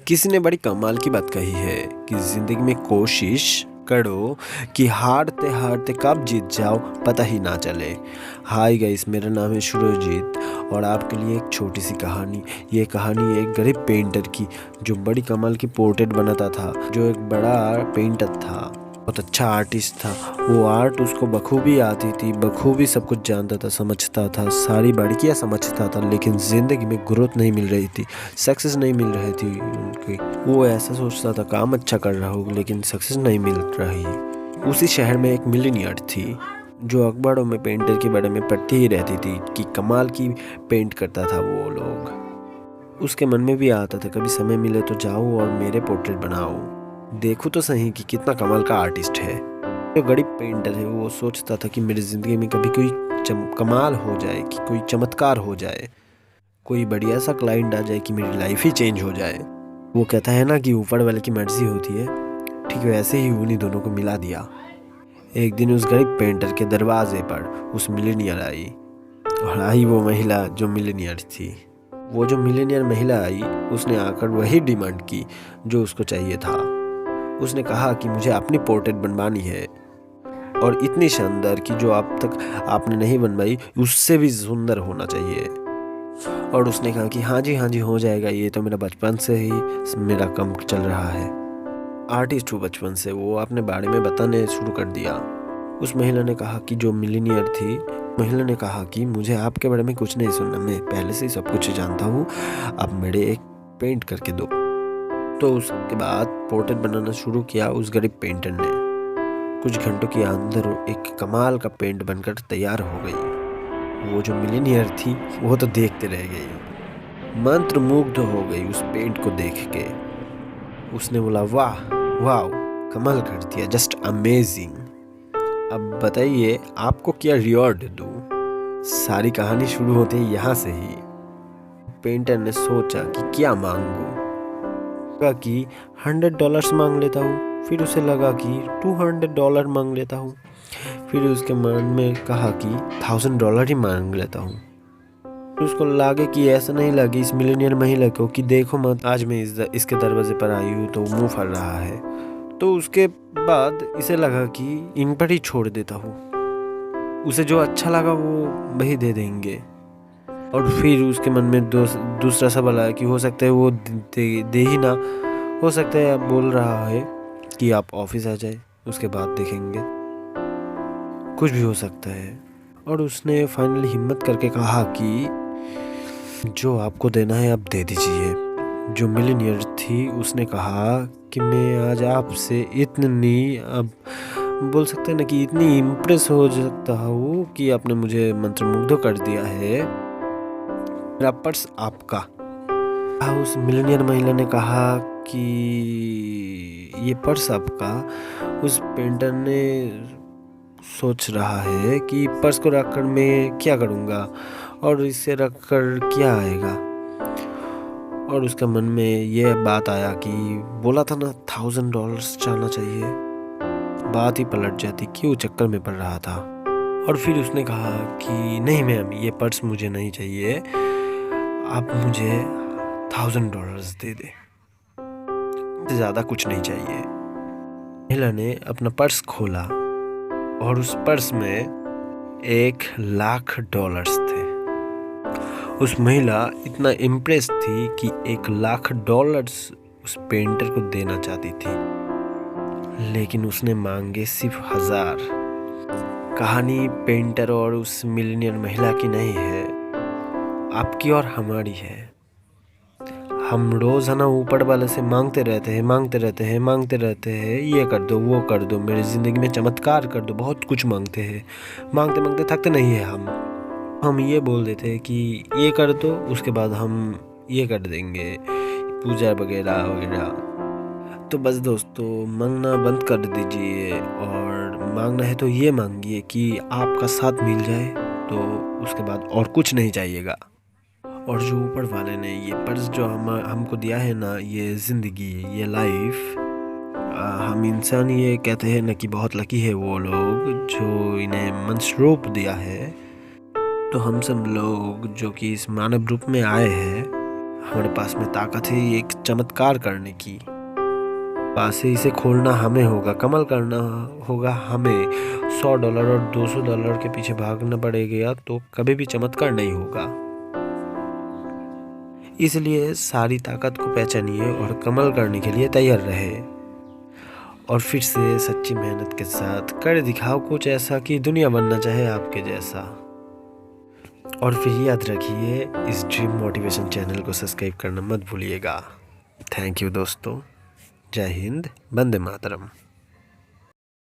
किसी ने बड़ी कमाल की बात कही है कि जिंदगी में कोशिश करो कि हारते हारते कब जीत जाओ पता ही ना चले। हाय गाइस, मेरा नाम है सुरजीत और आपके लिए एक छोटी सी कहानी। ये कहानी एक गरीब पेंटर की जो बड़ी कमाल की पोर्ट्रेट बनाता था, जो एक बड़ा पेंटर था, बहुत अच्छा आर्टिस्ट था। वो आर्ट उसको बखूबी आती थी, बखूबी सब कुछ जानता था, समझता था, सारी बारीकियाँ समझता था, लेकिन ज़िंदगी में ग्रोथ नहीं मिल रही थी, सक्सेस नहीं मिल रही थी उनकी। वो ऐसा सोचता था काम अच्छा कर रहा हूँ लेकिन सक्सेस नहीं मिल रही। उसी शहर में एक मिलीनियर थी जो अखबारों में पेंटर के बारे में पढ़ती ही रहती थी कि कमाल की पेंट करता था वो लोग। उसके मन में भी आता था कभी समय मिले तो जाओ और मेरे पोर्ट्रेट बनाओ, देखो तो सही कि कितना कमाल का आर्टिस्ट है। जो गरीब पेंटर है वो सोचता था कि मेरी ज़िंदगी में कभी कोई कमाल हो जाए, कि कोई चमत्कार हो जाए, कोई बढ़िया सा क्लाइंट आ जाए कि मेरी लाइफ ही चेंज हो जाए। वो कहता है ना कि ऊपर वाले की मर्जी होती है, ठीक वैसे ही उन्हीं दोनों को मिला दिया। एक दिन उस गरीब पेंटर के दरवाजे पर उस मिलीनियर आई, और आई वो महिला जो मिलीनियर थी। वो जो मिलीनियर महिला आई उसने आकर वही डिमांड की जो उसको चाहिए था। उसने कहा कि मुझे अपनी पोर्ट्रेट बनवानी है और इतनी शानदार कि जो अब तक आपने नहीं बनवाई उससे भी सुंदर होना चाहिए। और उसने कहा कि हाँ जी हो जाएगा, ये तो मेरा बचपन से ही मेरा काम चल रहा है। आर्टिस्ट हूँ बचपन से, वो अपने बारे में बताने शुरू कर दिया। उस महिला ने कहा कि जो मिलीनियर थी, महिला ने कहा कि मुझे आपके बारे में कुछ नहीं सुनना, मैं पहले से ही सब कुछ जानता हूँ, अब मेरे एक पेंट करके दो। तो उसके बाद पोर्ट्रेट बनाना शुरू किया उस गरीब पेंटर ने। कुछ घंटों के अंदर एक कमाल का पेंट बनकर तैयार हो गई। वो जो मिलीनियर थी वो तो देखते रह गई, मंत्रमुग्ध हो गई उस पेंट को देख के। उसने बोला वाह वाह, कमाल कर दिया, जस्ट अमेजिंग। अब बताइए आपको क्या रिवॉर्ड दूं? सारी कहानी शुरू होती है यहाँ से ही। पेंटर ने सोचा कि क्या मांगूं, कि $100 मांग लेता हूँ, फिर उसे लगा कि $200 मांग लेता हूँ, फिर उसके मन में कहा कि $1000 ही मांग लेता हूँ। फिर उसको लगे कि ऐसा नहीं लगे इस मिलीनियर महिला को कि देखो मत, आज मैं इसके दरवाजे पर आई हूँ तो मुंह फर रहा है, तो उसके बाद इसे लगा कि इन पर ही छोड़ देता हूँ, उसे जो अच्छा लगा वो वही दे देंगे। और फिर उसके मन में दूसरा सवाल आया कि हो सकता है वो दे ही ना, हो सकता है आप बोल रहा है कि आप ऑफिस आ जाए, उसके बाद देखेंगे, कुछ भी हो सकता है। और उसने फाइनली हिम्मत करके कहा कि जो आपको देना है आप दे दीजिए। जो मिलीनियर थी उसने कहा कि मैं आज आपसे इतनी, अब बोल सकते हैं ना कि इतनी इम्प्रेस हो सकता हूँ कि आपने मुझे मंत्रमुग्ध कर दिया है, मेरा पर्स आपका। उस मिलीनियर महिला ने कहा कि ये पर्स आपका। उस पेंटर ने सोच रहा है कि पर्स को रखकर मैं क्या करूँगा और इसे रखकर क्या आएगा। और उसका मन में ये बात आया कि बोला था ना $1000 चाहना चाहिए, बात ही पलट जाती, क्यों चक्कर में पड़ रहा था। और फिर उसने कहा कि नहीं मैम, ये पर्स मुझे नहीं चाहिए, आप मुझे $1000 दे दे, ज़्यादा कुछ नहीं चाहिए। महिला ने अपना पर्स खोला और उस पर्स में $1,00,000 थे। उस महिला इतना इम्प्रेस थी कि $1,00,000 उस पेंटर को देना चाहती थी, लेकिन उसने मांगे सिर्फ 1000। कहानी पेंटर और उस मिलीनियर महिला की नहीं है, आपकी और हमारी है। हम रोज़ है ना ऊपर वाले से मांगते रहते हैं, ये कर दो वो कर दो, मेरी ज़िंदगी में चमत्कार कर दो, बहुत कुछ मांगते हैं, मांगते मांगते थकते नहीं है हम ये बोल देते हैं कि ये कर दो, उसके बाद हम ये कर देंगे, पूजा वगैरह वगैरह। तो बस दोस्तों, मांगना बंद कर दीजिए और मांगना है तो ये मांगिए कि आपका साथ मिल जाए, तो उसके बाद और कुछ नहीं चाहिएगा। और जो ऊपर वाले ने ये पर्स जो हमको दिया है ना, ये ज़िंदगी, ये लाइफ, हम इंसान ये कहते हैं ना कि बहुत लकी है वो लोग जो इन्हें मनुष्य रूप दिया है। तो हम सब लोग जो कि इस मानव रूप में आए हैं, हमारे पास में ताकत है एक चमत्कार करने की। पास से इसे खोलना हमें होगा, कमाल करना होगा हमें। $100 और $200 के पीछे भागना पड़ेगा तो कभी भी चमत्कार नहीं होगा। इसलिए सारी ताकत को पहचानिए और कमाल करने के लिए तैयार रहे। और फिर से सच्ची मेहनत के साथ कर दिखाओ कुछ ऐसा कि दुनिया बनना चाहे आपके जैसा। और फिर याद रखिए, इस ड्रीम मोटिवेशन चैनल को सब्सक्राइब करना मत भूलिएगा। थैंक यू दोस्तों। जय हिंद, वंदे मातरम।